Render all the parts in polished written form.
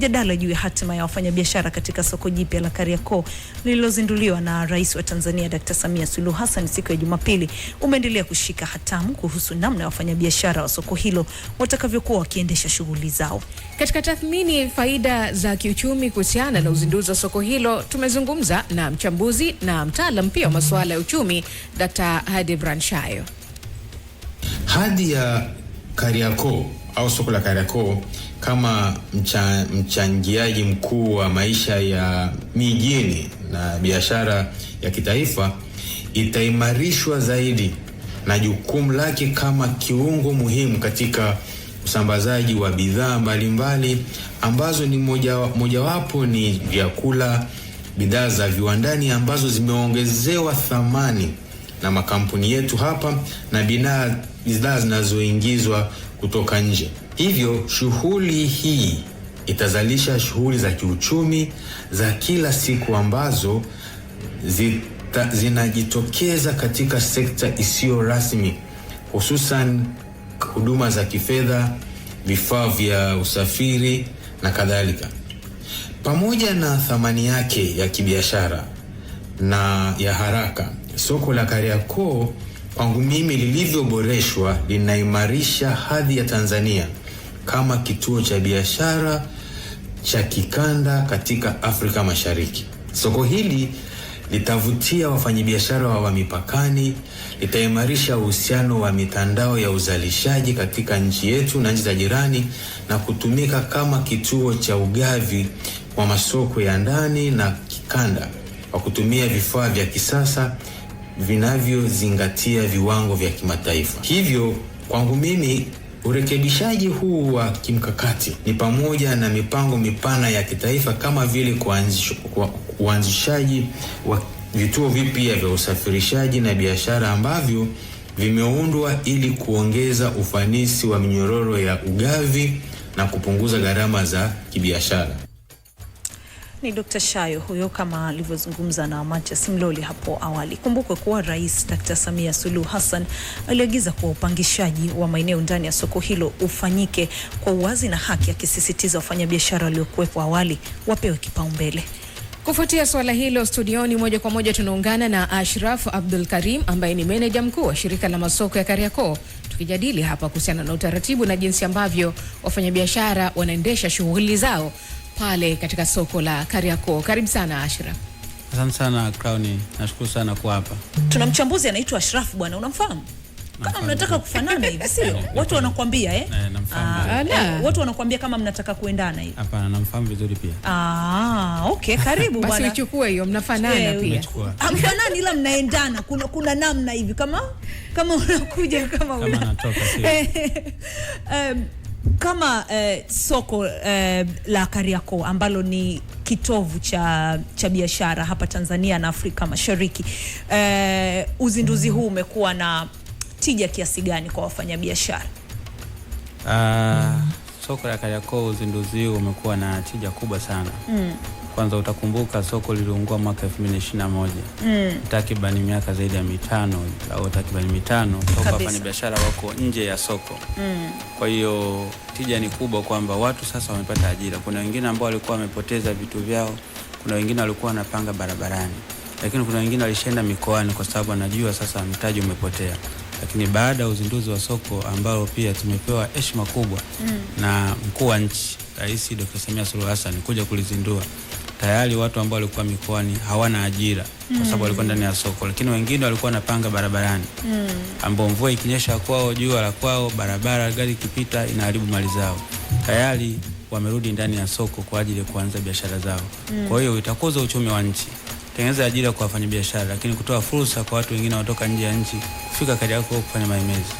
Jadala juu ya hatima ya wafanyabiashara katika soko jipya la Kariakoo lililozinduliwa na Rais wa Tanzania Dr. Samia Suluhu Hassan siku ya Jumapili umeendelea kushika hatamu kuhusu namna ya wafanyabiashara wa soko hilo watakavyokuwa wakiendesha shughuli zao. Katika tathmini faida za kiuchumi kuhusiana na uzinduzi wa soko hilo, tumezungumza na mchambuzi na mtaalam pia wa masuala ya uchumi Dr. Hadi Branshayo. Hadhi ya Kariakoo au soko la Kariakoo kama mchangiaji mkuu wa maisha ya mijini na biashara ya kitaifa itaimarishwa zaidi na jukumu lake kama kiungo muhimu katika usambazaji wa bidhaa mbalimbali ambazo ni mojawapo ni vyakula, bidhaa za viwandani ambazo zimeongezewa thamani na makampuni yetu hapa na bidhaa zinazoingizwa kutoka nje. Hivyo shughuli hii itazalisha shughuli za kiuchumi za kila siku ambazo zinajitokeza katika sekta isiyo rasmi, hususan huduma za kifedha, vifaa vya usafiri na kadhalika. Pamoja na thamani yake ya kibiashara na ya haraka, soko la Kariakoo kwangu mimi lilivyoboreshwa linaimarisha hadhi ya Tanzania kama kituo cha biashara cha kikanda katika Afrika Mashariki. Soko hili litavutia wafanyabiashara wa mipakani, litaimarisha uhusiano wa mitandao ya uzalishaji katika nchi yetu na nchi za jirani, na kutumika kama kituo cha ugavi wa masoko ya ndani na kikanda kwa kutumia vifaa vya kisasa vinavyozingatia viwango vya kimataifa. Hivyo kwangu mimi urekebishaji huu wa kimkakati ni pamoja na mipango mipana ya kitaifa kama vile uanzishaji wa vituo vipya vya usafirishaji na biashara ambavyo vimeundwa ili kuongeza ufanisi wa minyororo ya ugavi na kupunguza gharama za kibiashara. Ni Dr. Shayo huyo kama alivyozungumza na Matias Mloli hapo awali. Kumbukwe kuwa Rais Dr. Samia Suluhu Hassan aliagiza kuwa upangishaji wa maeneo ndani ya soko hilo ufanyike kwa uwazi na haki, akisisitiza wafanyabiashara waliokuwepo awali wapewe kipaumbele. Kufuatia swala hilo, studioni moja kwa moja tunaungana na Ashraf Abdul Karim ambaye ni meneja mkuu wa shirika la masoko ya Kariakoo, tukijadili hapa kuhusiana na utaratibu na jinsi ambavyo wafanyabiashara wanaendesha shughuli zao pale katika soko la Kariakoo. Karibu sana Ashraf. Asante sana Crown, nashukuru sana kwa hapa. Tuna mchambuzi anaitwa Ashraf bwana, unamfahamu? Kama mnataka kufanana hivi sio? Watu wanakuambia namfahamu. Watu wanakuambia kama mnataka kuendana hivi. Hapana, namfahamu vizuri pia. Okay, karibu bwana. Basi uchukue hiyo, mnafanana pia. Hamfanani ila mnaendana. Kuna namna hivi kama unakuja kama natoka sio. Kama soko la Kariakoo ambalo ni kitovu cha biashara hapa Tanzania na Afrika Mashariki, uzinduzi huu umekuwa na tija kiasi gani kwa wafanyabiashara? Soko la Kariakoo, uzinduzi huu umekuwa na tija kubwa sana. Kwanza utakumbuka soko liliungua mwaka 2021. Takriban miaka zaidi ya 5 au takriban 5 toka wafanyabiashara wako nje ya soko. Kwa hiyo tija ni kubwa kwamba watu sasa wamepata ajira. Kuna wengine ambao walikuwa wamepoteza vitu vyao, kuna wengine walikuwa wanapanga barabarani, lakini kuna wengine walishaenda mikoani kwa sababu anajua sasa mtaji umepotea. Lakini baada ya uzinduzi wa soko ambao pia tumepewa heshima kubwa na mkuu wa nchi Rais Dr. Samia Suluhu Hassan kuja kulizindua, tayari watu ambao walikuwa mikoani hawana ajira kwa sababu walikuwa ndani ya soko, lakini wengine walikuwa wanapanga barabarani ambao mvua ikinyesha kwao, jua la kwao, barabara gari ikipita inaharibu mali zao. Tayari wamerudi ndani ya soko kwa ajili ya kuanza biashara zao. Kwa hiyo itakuza uchumi wa nchi, tengeneza ajira kwa wafanyabiashara, lakini kutoa fursa kwa watu wengine kutoka nje ya nchi kufika Kariakoo kufanya maemezi.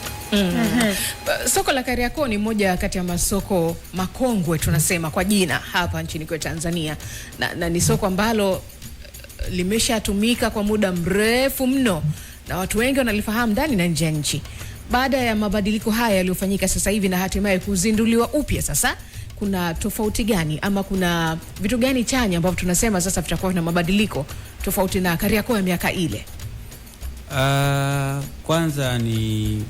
Soko la Kariakoo ni moja kati ya masoko makongwe tunasema kwa jina hapa nchini kwa Tanzania, na ni soko ambalo limeshatumika kwa muda mrefu mno na watu wengi wanalifahamu ndani na nje ya nchi. Baada ya mabadiliko haya yaliyofanyika sasa hivi na hatimaye kuzinduliwa upya, sasa kuna tofauti gani ama kuna vitu gani chanya ambavyo tunasema sasa vitakuwa na mabadiliko tofauti na Kariakoo ya miaka ile? Kwanza ni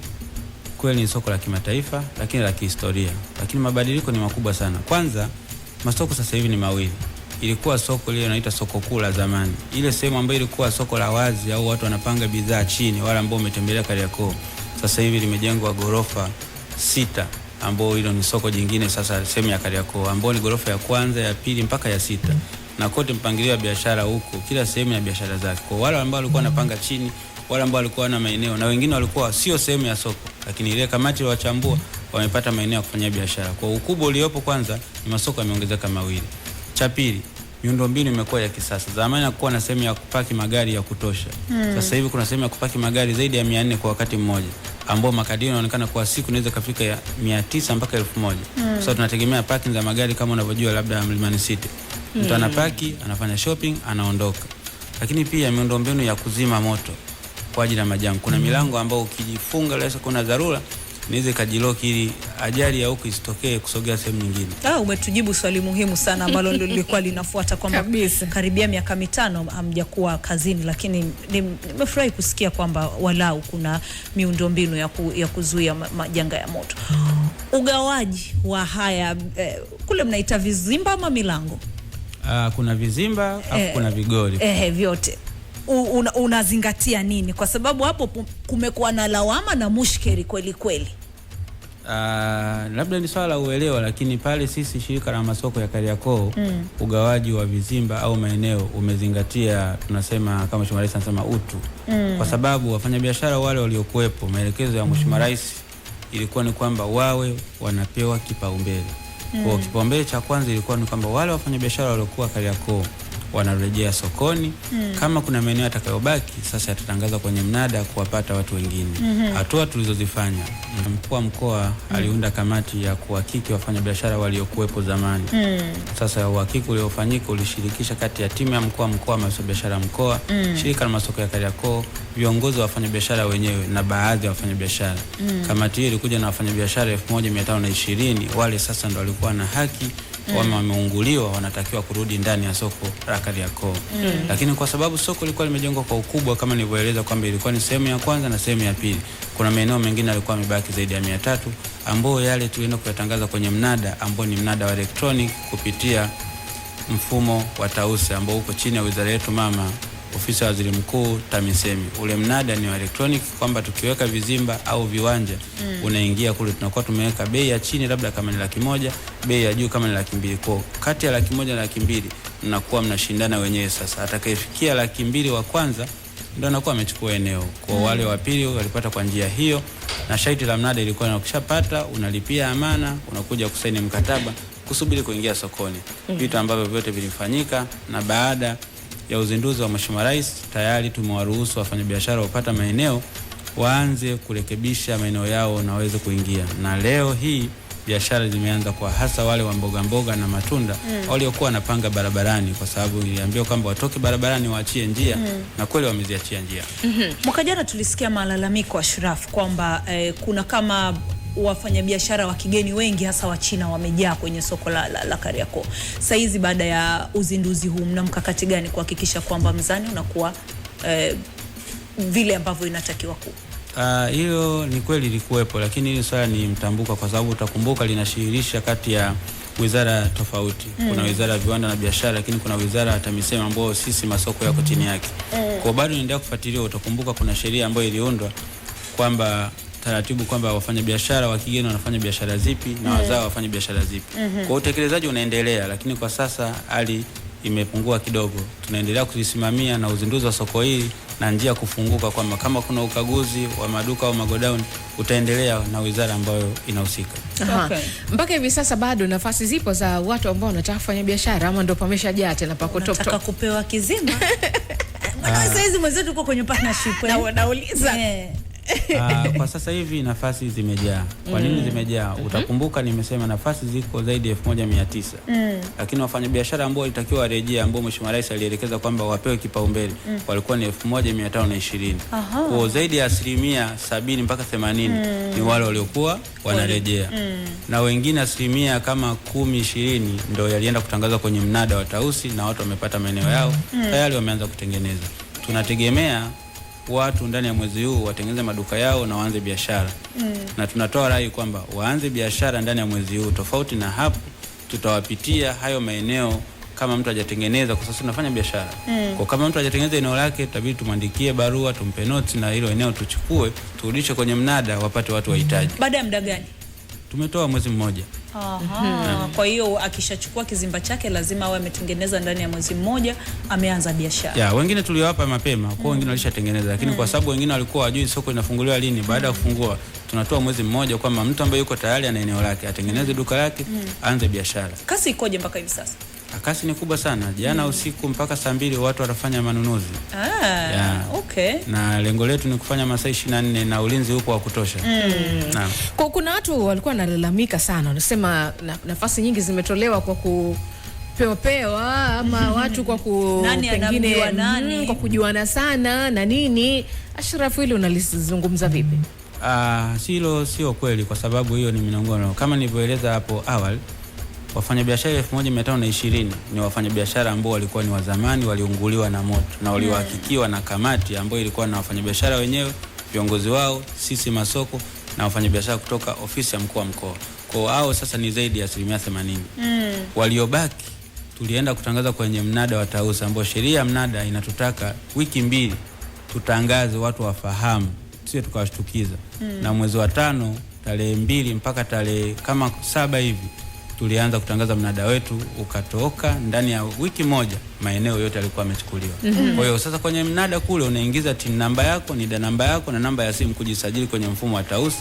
kweli ni soko la kimataifa lakini la kihistoria, lakini mabadiliko ni makubwa sana. Kwanza masoko sasa hivi ni mawili. Ilikuwa soko lile inaitwa soko kuu la zamani, ile sehemu ambayo ilikuwa soko la wazi au watu wanapanga bidhaa chini, wale ambao umetembelea Kariakoo. Sasa hivi limejengwa ghorofa 6 ambao hilo ni soko jingine sasa sehemu ya Kariakoo, ambao ni ghorofa ya kwanza, ya pili mpaka ya 6, na kote mpangilio wa biashara huko, kila sehemu ya biashara zake. Kwa wale ambao walikuwa wanapanga chini, wale ambao walikuwa na maeneo, na wengine walikuwa sio sehemu ya soko, lakini ile kamati wachambua wamepata maeneo ya kufanya biashara. Kwa ukubwa uliopo, kwanza ni masoko yameongezeka mawili. Cha pili, miundombinu imekuwa ya kisasa. Zamani hakuwa na sehemu ya kupaki magari ya kutosha. Sasa hivi kuna sehemu ya kupaki magari zaidi ya 400 kwa wakati mmoja, ambao makadirio yanaonekana kwa siku inaweza kufika ya 900 mpaka 1000. Sasa tunategemea parking za magari kama unavyojua labda Mlimani City. Mtu anapaki, anafanya shopping, anaondoka. Lakini pia miundombinu ya kuzima moto kwa ajili ya majanga. Kuna milango ambao ukijifunga leo kuna dharura niweze kajiloki ili ajali ya huko isitokee kusogea sehemu nyingine. Umetujibu swali muhimu sana ambalo lilikuwa linafuata kwamba karibia miaka 5 hamjakuwa kazini, lakini nimefurahi kusikia kwamba walau kuna miundombinu ya kuzuia majanga ya moto. Ugawaji wa haya kule mnaita vizimba ama milango? Kuna vizimba afu kuna vigori. Vyote. Unazingatia nini? Kwa sababu hapo kumekuwa na lawama na mushkeri kweli kweli. Labda ni swala la uelewa, lakini pale sisi shirika la masoko ya Kariakoo ugawaji wa vizimba au maeneo umezingatia, tunasema kama Mheshimiwa Rais anasema utu. Kwa sababu wafanyabiashara wale waliokuwepo, maelekezo ya Mheshimiwa Rais ilikuwa ni kwamba wawe wanapewa kipaumbele. Kwa kipaumbele cha kwanza ilikuwa ni kwamba wale wafanyabiashara waliokuwa Kariakoo wanarejea sokoni. Kama kuna maeneo yatakayobaki, sasa yatatangaza kwenye mnada kuwapata watu wengine. Hatua tulizozifanya, mkuu wa mkoa aliunda kamati ya kuhakiki wafanyabiashara waliokuwepo zamani. Sasa uhakiki uliofanyika ulishirikisha kati ya timu ya mkuu wa mkoa, maafisa biashara mkoa, shirika la masoko ya Kariakoo, viongozi wa wafanyabiashara wenyewe na baadhi ya wafanyabiashara. Kamati hiyo ilikuja na wafanyabiashara 1520. Wale sasa ndo walikuwa na haki, wameunguliwa, wanatakiwa kurudi ndani ya soko la Kariakoo. Lakini kwa sababu soko lilikuwa limejengwa kwa ukubwa kama nilivyoeleza kwamba ilikuwa ni sehemu ya kwanza na sehemu ya pili, kuna maeneo mengine yalikuwa yamebaki zaidi ya 300 ambao yale tulienda kuyatangaza kwenye mnada ambao ni mnada wa electronic kupitia mfumo wa Tausi ambao uko chini ya wizara yetu mama, ofisi ya waziri mkuu TAMISEMI. Ule mnada ni wa electronic kwamba tukiweka vizimba au viwanja unaingia kule, tunakuwa tumeweka bei ya chini labda kama ni 100,000, bei ya juu kama ni 200,000. Kwa kati ya 100,000 na 200,000 mnakuwa mnashindana wenyewe. Sasa atakayefikia 200,000 wa kwanza ndio anakuwa amechukua eneo. Kwa wale wa pili walipata kwa njia hiyo, na shaiti la mnada ilikuwa na ukishapata unalipia amana, unakuja kusaini mkataba kusubiri kuingia sokoni. Vitu ambavyo vyote vilifanyika, na baada ya uzinduzi wa Mheshimiwa Rais tayari tumewaruhusu wafanyabiashara wapata maeneo waanze kurekebisha maeneo yao na waweze kuingia. Na leo hii biashara zimeanza, kwa hasa wale wa mboga mboga na matunda waliokuwa wanapanga barabarani, kwa sababu iliambiwa kwamba watoke barabarani waachie njia, na kweli wameziachia njia. Mwaka jana tulisikia malalamiko Ashraf kwamba kuna kama wafanyabiashara wa kigeni wengi hasa wa China wamejaa kwenye soko la Kariakoo. Sasa hizi baada ya uzinduzi huu, mna mkakati gani kuhakikisha kwamba mzani unakuwa vile ambavyo inatakiwa kuwa? Hilo ni kweli likuwepo, lakini hili swala ni mtambuka, kwa sababu utakumbuka linashiririsha kati ya wizara tofauti. Kuna wizara ya viwanda na biashara, lakini kuna wizara ya TAMISEMI ambayo sisi masoko yako chini yake. Kwa bado naendelea kufuatilia, utakumbuka kuna sheria ambayo iliundwa kwamba taratibu kwamba wafanya biashara wa kigeni wanafanya biashara zipi na wazao wafanya biashara zipi. Kwa utekelezaji unaendelea, lakini kwa sasa hali imepungua kidogo. Tunaendelea kuzisimamia na uzinduzi wa soko hili na njia kufunguka, kwamba kama kuna ukaguzi wa maduka au magodown utaendelea na wizara ambayo inahusika. Mpaka hivi sasa bado nafasi zipo za watu ambao wanataka kufanya biashara, ama ndio pameshajaa tena pako top top? Nataka kupewa kizima. Sasa hizi mwenzetu uko kwenye partnership na wanauliza. Kwa sasa hivi nafasi zimejaa. Kwa nini zimejaa? Utakumbuka nimesema nafasi ziko zaidi ya 1900. Lakini wafanyabiashara ambao walitakiwa warejea, ambao Mheshimiwa Rais alielekeza kwamba wapewe kipaumbele, walikuwa ni 1520. Kwa zaidi ya 70% mpaka 80 ni wale waliokuwa wanarejea. Na wengine 10% kama 10-20 ndio yalienda kutangazwa kwenye mnada wa Tausi, na watu wamepata maeneo yao tayari, wameanza kutengeneza. Tunategemea watu ndani ya mwezi huu watengeneze maduka yao na waanze biashara. Na tunatoa rai kwamba waanze biashara ndani ya mwezi huu. Tofauti na hapo, tutawapitia hayo maeneo kama mtu hajatengeneza, kwa sababu tunafanya biashara. Kwa kama mtu hajatengeneza eneo lake, tutabidi tumwandikie barua, tumpe notes na hilo eneo tuchukue, turudishe kwenye mnada wapate watu wahitaji. Baada ya muda gani? Tumetoa mwezi mmoja. Aha. Kwa hiyo akishachukua kizimba chake lazima awe ametengeneza ndani ya mwezi mmoja, ameanza biashara. Ya, wengine tuliwapa mapema, kwa wengine walishatengeneza, lakini kwa sababu wengine walikuwa hawajui soko inafunguliwa lini, baada ya kufungua tunatoa mwezi mmoja kwamba mtu ambaye yuko tayari ana eneo lake atengeneze duka lake, aanze biashara. Kasi ikoje mpaka hivi sasa? Kasi ni kubwa sana. Jana usiku mpaka saa 2 watu wanafanya manunuzi. Okay. Na lengo letu ni kufanya masaa 24 na ulinzi upo wa kutosha. Naam. Kuna watu walikuwa wanalalamika sana, wanasema nafasi nyingi zimetolewa kwa kupewa ama watu kwa pengine nani kwa kujuana sana na nini. Ashraf, hili unalizungumza vipi? Silo sio kweli, kwa sababu hiyo ni minong'ono. Kama nilivyoeleza hapo awali, wafanyabiashara 1520 ni wafanyabiashara ambao walikuwa ni wa zamani, waliunguliwa na moto na waliwahakikiwa na kamati ambayo ilikuwa na wafanyabiashara wenyewe, viongozi wao, sisi masoko na wafanyabiashara kutoka ofisi ya mkuu wa mkoa. Kwa hao sasa ni zaidi ya 80%. Waliobaki tulienda kutangaza kwenye mnada wa Tausi, ambao sheria ya mnada inatutaka wiki 2 tutangaze, watu wafahamu, sio tukawashtukiza. Na mwezi wa 5 tarehe 2 mpaka tarehe kama 7 hivi tulianza kutangaza mnada wetu, ukatoka ndani ya wiki moja maeneo yote yalikuwa yamechukuliwa. Kwa hiyo sasa kwenye mnada kule unaingiza TIN namba yako, NIDA namba yako na namba ya simu kujisajili kwenye mfumo wa Tausi,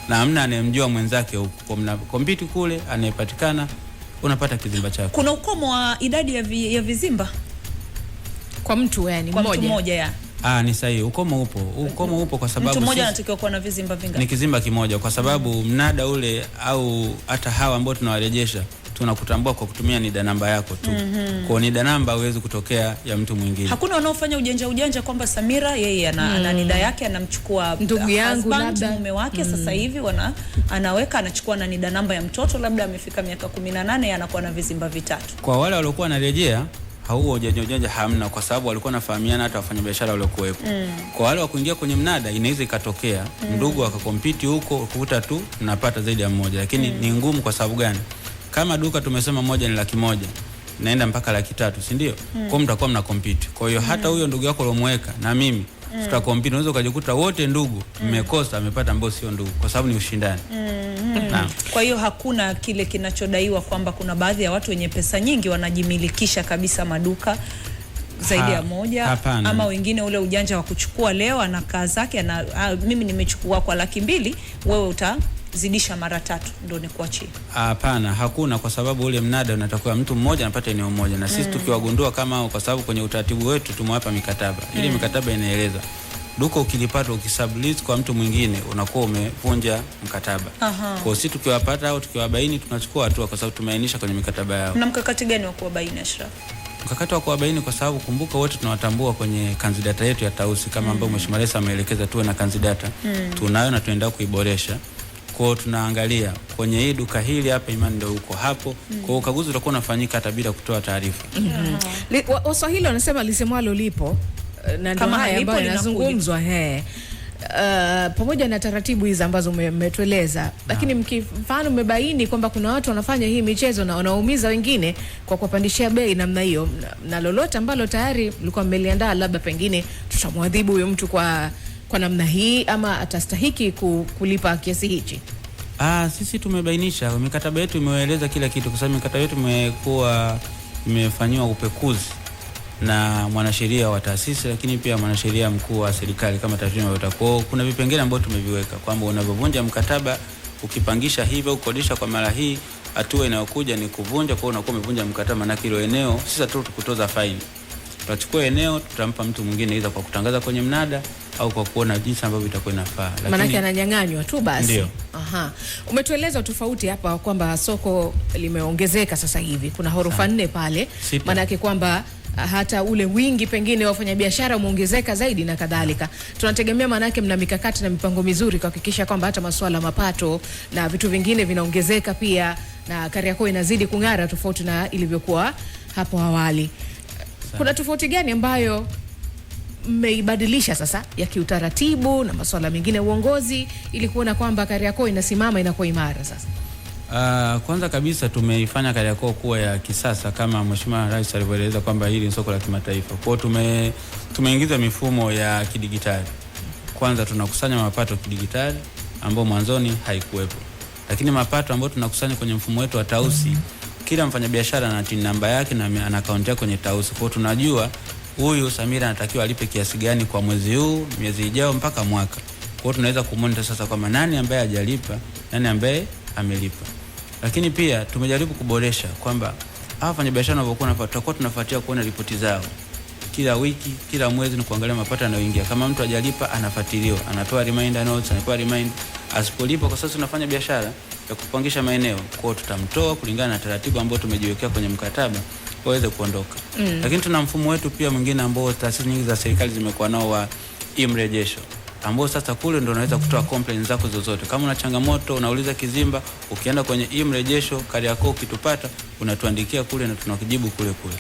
na hamna anayemjua mwenzake huko. Kwa mna kompiti kule, anayepatikana unapata kizimba chako. Kuna ukomo wa idadi ya vizimba kwa mtu, yani kwa mtu mmoja ya? Ni sahihi, ukomo upo kwa sababu mtu mmoja anatakiwa kuwa na vizimba vingapi? Ni kizimba kimoja, kwa sababu mnada ule au hata hawa ambao tunawarejesha tunakutambua kwa kutumia NIDA namba yako tu. Kwa NIDA namba huwezi kutokea ya mtu mwingine. Hakuna wanaofanya ujanja kwamba Samira yeye ana NIDA yake, anamchukua ndugu yangu labda mume wake sasa hivi anaweka, anachukua na NIDA namba ya mtoto, labda amefika miaka 18, anakuwa na vizimba vitatu. Kwa wale waliokuwa wanarejea hauo ujanja hamna, kwa sababu walikuwa nafahamiana hata wafanyabiashara waliokuwepo. Kwa wale wa kuingia kwenye mnada inaweza ikatokea ndugu akakompiti huko, kukuta tu napata zaidi ya mmoja, lakini ni ngumu. Kwa sababu gani? Kama duka tumesema moja ni 100,000, naenda mpaka 300,000, si ndio? Kwa mtakuwa mna compete. Kwa hiyo hata huyo ndugu yako alomweka na mimi tutakompiti, unaweza ukajikuta wote ndugu mmekosa, amepata ambao sio ndugu, kwa sababu ni ushindani. Kwa hiyo hakuna kile kinachodaiwa kwamba kuna baadhi ya watu wenye pesa nyingi wanajimilikisha kabisa maduka zaidi ya moja. Hapana. Ama wengine ule ujanja wa kuchukua leo anakaa zake mimi nimechukua kwa 200,000, wewe utazidisha mara 3 ndio nikuachie. Hapana, hakuna, kwa sababu ule mnada unatakiwa mtu mmoja anapata eneo moja, na sisi tukiwagundua kama hao, kwa sababu kwenye utaratibu wetu tumewapa mikataba. Ile mikataba inaeleza duka ukilipata ukisublease kwa mtu mwingine unakuwa umevunja mkataba. Kwa sisi tukiwapata au tukiwabaini tunachukua hatua, kwa sababu tumeainisha kwenye mikataba yao. Na mkakati gani wa kuwabaini, Ashraf? Mkakati wa kuwabaini, kwa sababu kumbuka wote tunawatambua kwenye kanzidata yetu ya Tausi, kama ambao Mheshimiwa Rais ameelekeza tuwe na kanzidata. Tunayo na tunaendelea kuiboresha. Kwa tunaangalia kwenye hii duka hili hapa, Imani ndio huko hapo. Kwa ukaguzi utakuwa unafanyika hata bila kutoa taarifa. Waswahili wanasema lisemwalo lipo, na ndio haya ambayo yanazungumzwa pamoja na taratibu hizi ambazo umetueleza. Lakini mkifano umebaini kwamba kuna watu wanafanya hii michezo na wanaumiza wengine kwa kupandishia bei namna hiyo, na lolote ambalo tayari mlikuwa mmeliandaa, labda pengine tutamwadhibu huyo mtu kwa namna hii ama atastahiki kulipa kiasi hichi? Sisi tumebainisha, mikataba yetu imeeleza kila kitu, kwa sababu mikataba yetu imefanywa upekuzi na mwanasheria wa taasisi, lakini pia mwanasheria mkuu wa serikali kama taasisi itakuwa kuna vipengele ambavyo tumeviweka kwamba unavunja mkataba, ukipangisha hivyo ukodisha kwa mara hii, hatua inayokuja ni kuvunja. Kwa unakuwa umevunja mkataba, na kilo eneo sisi tu tukutoza faini. Tutachukua eneo tutampa mtu mwingine, aidha kwa kutangaza kwenye mnada au kwa kuona jinsi ambavyo itakuwa inafaa. Maana yake ananyang'anywa tu basi. Ndio. Umetueleza tofauti hapa kwamba soko limeongezeka sasa hivi. Kuna ghorofa 4 pale. Maana yake kwamba hata ule wingi pengine wafanyabiashara umeongezeka zaidi na kadhalika. Tunategemea maana yake mna mikakati na mipango mizuri kuhakikisha kwamba hata masuala mapato na vitu vingine vinaongezeka pia, na Kariakoo inazidi kung'ara tofauti na ilivyokuwa hapo awali. Kuna tofauti gani ambayo mmeibadilisha sasa ya kiutaratibu na masuala mengine uongozi, ili kuona kwamba Kariakoo inasimama, inakuwa imara sasa? Kwanza kabisa tumeifanya Kariakoo kuwa ya kisasa kama Mheshimiwa Rais alivyoeleza kwamba hili ni soko la kimataifa. Kwa hiyo tumeingiza mifumo ya kidigitali. Kwanza tunakusanya mapato kidigitali ambao mwanzoni haikuwepo. Lakini mapato ambayo tunakusanya kwenye mfumo wetu wa Tausi, kila mfanyabiashara ana TIN namba yake na ana account yake kwenye Tausi. Kwa hiyo tunajua huyu Samira anatakiwa alipe kiasi gani kwa mwezi huu, miezi ijao mpaka mwaka. Kwa hiyo tunaweza kumonitor sasa kwamba nani ambaye hajalipa, nani ambaye amelipa. Lakini pia tumejaribu kuboresha kwamba wafanyabiashara wanapokuwa tutakuwa tunafuatia kuona ripoti zao kila wiki, kila mwezi, ni kuangalia mapato yanayoingia. Kama mtu hajalipa anafuatiliwa, anapewa reminder notes, anapewa reminder. Asipolipa, kwa sasa tunafanya biashara ya kupangisha maeneo, kwa hiyo tutamtoa kulingana na taratibu ambazo tumejiwekea kwenye mkataba waweze kuondoka. Lakini tuna mfumo wetu pia mwingine ambao taasisi nyingi za serikali zimekuwa nao wa mrejesho, ambao sasa kule ndo unaweza kutoa complaints zako zozote. Kama una changamoto unauliza Kizimba, ukienda kwenye mrejesho Kariakoo ukitupata unatuandikia kule na tunakujibu kule kule.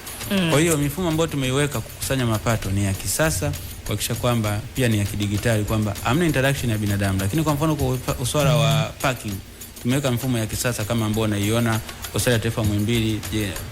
Kwa hiyo mifumo ambayo tumeiweka kukusanya mapato ni ya kisasa, kuhakikisha kwamba pia ni ya kidigitali, kwamba hamna interaction ya binadamu. Lakini kwa mfano kwa uswara wa parking tumeweka mfumo ya kisasa kama ambao unaiona Hospitali ya Taifa Muhimbili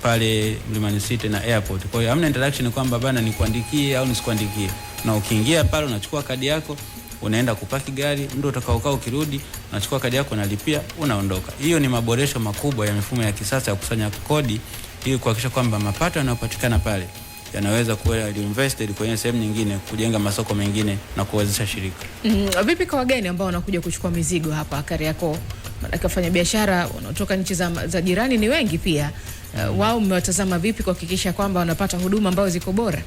pale Mlimani City na airport. Kwa hiyo hamna interaction kwamba bana nikuandikie au nisikuandikie. Na ukiingia pale unachukua kadi yako, unaenda kupaki gari, ndio utakaokaa ukirudi, unachukua kadi yako unalipia, unaondoka. Hiyo ni maboresho makubwa ya mifumo ya kisasa ya kukusanya kodi ili kuhakikisha kwamba mapato yanayopatikana pale yanaweza kuwa reinvested kwenye sehemu nyingine, kujenga masoko mengine na kuwezesha shirika. Vipi kwa wageni ambao wanakuja kuchukua mizigo hapa Kariakoo? Maana wafanya biashara wanaotoka nchi za jirani ni wengi pia. Wao mmewatazama vipi kuhakikisha kwamba wanapata huduma ambazo ziko bora?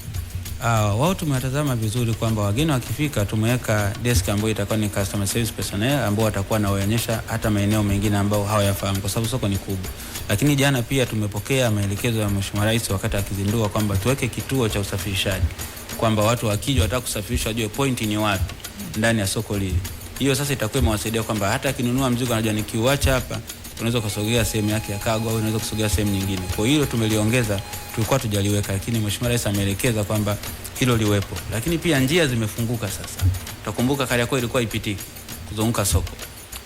Wao tumewatazama vizuri kwamba wageni wakifika tumeweka desk ambayo itakuwa ni customer service personnel ambao watakuwa nawaonyesha hata maeneo mengine ambao hawayafahamu kwa sababu soko ni kubwa. Lakini jana pia tumepokea maelekezo ya Mheshimiwa Rais wakati akizindua kwamba tuweke kituo cha usafirishaji, kwamba watu wakija wataka kusafirisha wajue point ni wapi ndani ya soko lile. Hiyo sasa itakuwa imewasaidia kwamba hata akinunua mzigo anajua nikiuacha hapa unaweza kusogea sehemu yake ya cargo au unaweza kusogea sehemu nyingine. Kwa hiyo tumeliongeza, tulikuwa tujaliweka, lakini Mheshimiwa Rais ameelekeza kwamba hilo liwepo. Lakini pia njia zimefunguka sasa. Utakumbuka Kariakoo ilikuwa ipitiki kuzunguka soko.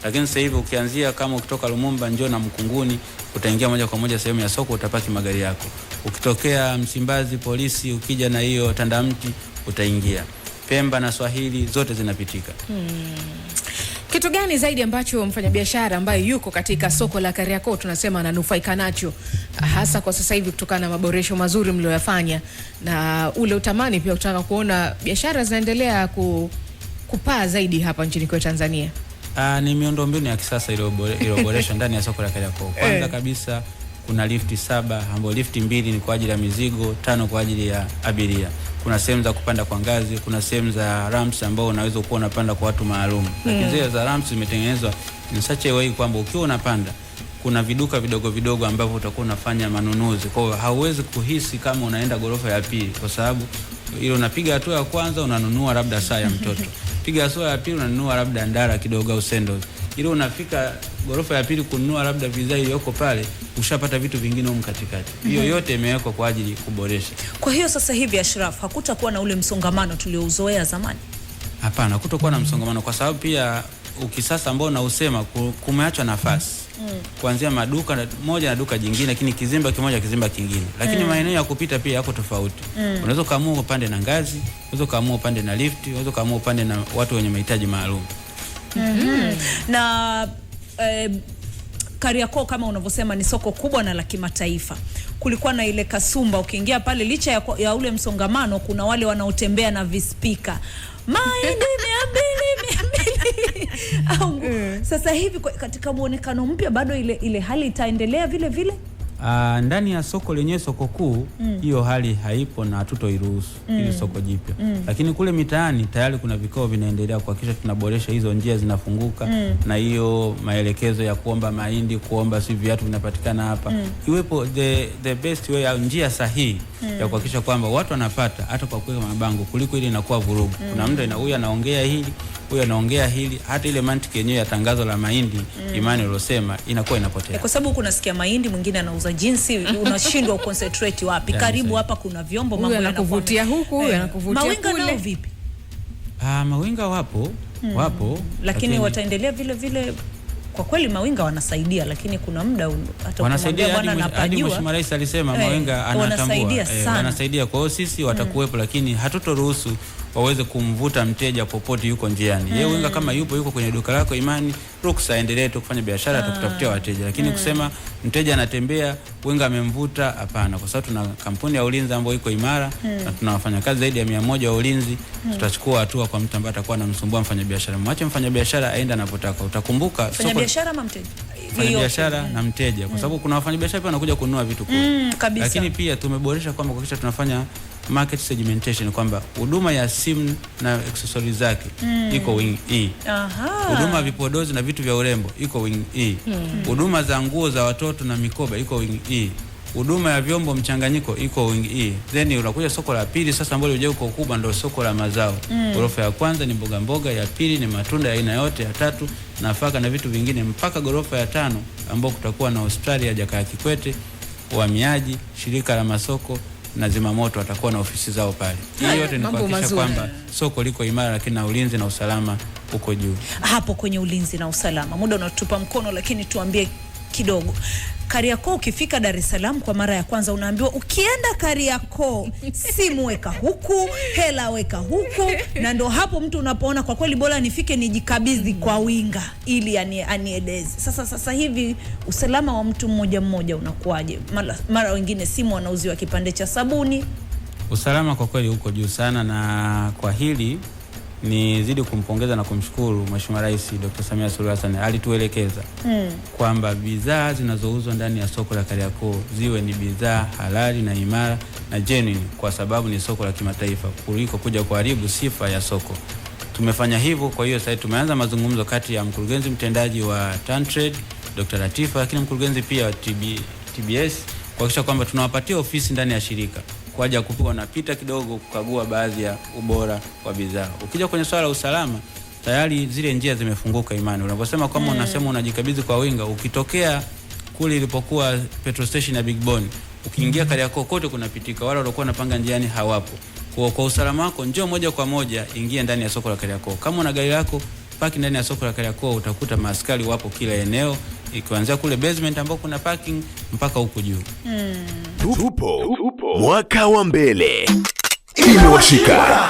Lakini sasa hivi ukianzia kama ukitoka Lumumba njoo na Mkunguni utaingia moja kwa moja sehemu ya soko, utapaki magari yako. Ukitokea Msimbazi Polisi ukija na hiyo Tandamti utaingia. Pemba na Swahili zote zinapitika. Kitu gani zaidi ambacho mfanyabiashara ambaye yuko katika soko la Kariakoo tunasema ananufaika nacho hasa kwa sasa hivi kutokana na maboresho mazuri mlioyafanya na ule utamani pia kutaka kuona biashara zinaendelea kupaa zaidi hapa nchini kwa Tanzania? Ni miundombinu ya kisasa iliyoboreshwa ndani ya soko la Kariakoo. Kwanza kabisa kuna lifti 7 ambapo lifti 2 ni kwa ajili ya mizigo, 5 kwa ajili ya abiria. Kuna sehemu za kupanda kwa ngazi, kuna sehemu za ramps ambao unaweza kuwa unapanda kwa watu maalum. Lakini zile za ramps zimetengenezwa in such a way kwamba ukiwa unapanda kuna viduka vidogo vidogo ambavyo utakuwa unafanya manunuzi. Kwa hiyo hauwezi kuhisi kama unaenda gorofa ya pili kwa sababu ile unapiga hatua ya kwanza unanunua labda saa ya mtoto. Piga hatua ya pili unanunua labda ndara kidogo au sandals. Ile unafika gorofa ya pili kununua labda bidhaa iliyoko pale, ushapata vitu vingine huko katikati. Hiyo yote imewekwa kwa ajili kuboresha. Kwa hiyo sasa hivi Ashraf, hakutakuwa na ule msongamano tuliouzoea zamani? Hapana, hakutakuwa na msongamano kwa sababu pia ukisasa ambao na usema kumeachwa nafasi. Kuanzia maduka moja na duka jingine, lakini kizimba kimoja kizimba kingine. Lakini maeneo ya kupita pia yako tofauti. Unaweza kaamua upande na ngazi, unaweza kaamua upande na lift, unaweza kaamua upande na watu wenye mahitaji maalum. Na Kariakoo kama unavyosema ni soko kubwa na la kimataifa. Kulikuwa na ile kasumba ukiingia pale, licha ya ule msongamano, kuna wale wanaotembea na vispika mahindi 200 sasa hivi katika muonekano mpya bado ile hali itaendelea vile vile? Ndani ya soko lenyewe, soko kuu, hiyo hali haipo na hatutoiruhusu ili soko jipya. Lakini kule mitaani tayari kuna vikao vinaendelea kuhakikisha tunaboresha hizo njia zinafunguka, na hiyo maelekezo ya kuomba mahindi, kuomba si viatu vinapatikana hapa. Iwepo the best way au njia sahihi ya kuhakikisha kwamba watu wanapata hata kwa kuweka mabango kuliko ile inakuwa vurugu. Kuna mtu huyu anaongea hili, huyu anaongea hili, hata ile mantiki yenyewe ya tangazo la mahindi Imani alosema inakuwa inapotea. Kwa sababu kuna sikia mahindi mwingine anauza jinsi, unashindwa uconcentrate wapi. Karibu hapa kuna vyombo, mambo yanakuvutia huku, yanakuvutia kule. Mawinga nao vipi? Mawinga wapo, lakini wataendelea vile vile kwa kweli mawinga wanasaidia, lakini kuna muda hata wanasaidia bwana hadi Mheshimiwa Rais alisema mawinga anatambua wanasaidia. Kwa hiyo sisi watakuwepo, lakini hatutoruhusu waweze kumvuta mteja popote yuko njiani. Yeye winga kama yuko kwenye duka lako Imani, ruksa endelee tu kufanya biashara, atakutafutia wateja. Lakini kusema mteja anatembea winga amemvuta, hapana, kwa sababu tuna kampuni ya ulinzi ambayo iko imara na tuna wafanyakazi zaidi ya 100 wa ulinzi. Tutachukua hatua kwa mtu ambaye atakuwa anamsumbua mfanyabiashara. Mwache mfanyabiashara aende anapotaka. Utakumbuka mfanyabiashara ama mteja, mfanyabiashara na mteja, kwa sababu kuna wafanyabiashara pia wanakuja kununua vitu kule. Lakini pia tumeboresha kwamba kwa kisha tunafanya market segmentation, kwamba huduma ya simu na accessories zake iko wing E. Huduma vipodozi na vitu vya urembo iko wing E. Huduma za nguo za watoto na mikoba iko wing E. Huduma ya vyombo mchanganyiko iko wing E. Then unakuja soko la pili sasa ambalo lije uko kubwa, ndio soko la mazao. Gorofa ya kwanza ni mboga, ya pili ni matunda ya aina yote, ya tatu nafaka na vitu vingine, mpaka gorofa ya 5 ambao kutakuwa na Australia, Jakaya Kikwete, uhamiaji, shirika la masoko na zimamoto watakuwa na ofisi zao pale. Hii yote ni kuhakikisha kwamba soko liko imara, lakini na ulinzi na usalama uko juu. Hapo kwenye ulinzi na usalama, muda unatupa mkono, lakini tuambie kidogo. Kariakoo, ukifika Dar es Salaam kwa mara ya kwanza unaambiwa ukienda Kariakoo simu weka huku, hela weka huku, na ndo hapo mtu unapoona kwa kweli bora nifike nijikabidhi kwa winga ili anieleze. Sasa hivi usalama wa mtu mmoja unakuaje? Mara wengine simu wanauziwa kipande cha sabuni. Usalama kwa kweli uko juu sana, na kwa hili nizidi kumpongeza na kumshukuru Mheshimiwa Rais Dr. Samia Suluhu Hassan. Alituelekeza kwamba bidhaa zinazouzwa ndani ya soko la Kariakoo ziwe ni bidhaa halali na imara na genuine, kwa sababu ni soko la kimataifa, kuliko kuja kuharibu sifa ya soko. Tumefanya hivyo. Kwa hiyo sasa tumeanza mazungumzo kati ya mkurugenzi mtendaji wa TanTrade Dr. Latifa, lakini mkurugenzi pia wa TBS, kuhakikisha kwamba tunawapatia ofisi ndani ya shirika kwa ajili ya kupita napita kidogo kukagua baadhi ya ubora wa bidhaa. Ukija kwenye swala la usalama, tayari zile njia zimefunguka Imani. Unaposema kama unasema unajikabidhi kwa winga, ukitokea kule ilipokuwa petrol station ya Big Bone, ukiingia Kariakoo kote kunapitika, wale walikuwa wanapanga njiani hawapo. Kwa usalama wako njoo moja kwa moja ingia ndani ya soko la Kariakoo. Kama una gari lako paki ndani ya soko la Kariakoo, utakuta maaskari wapo kila eneo, ikianzia kule basement ambako kuna parking mpaka huko juu. Tupo mwaka wa mbele. Imewashika.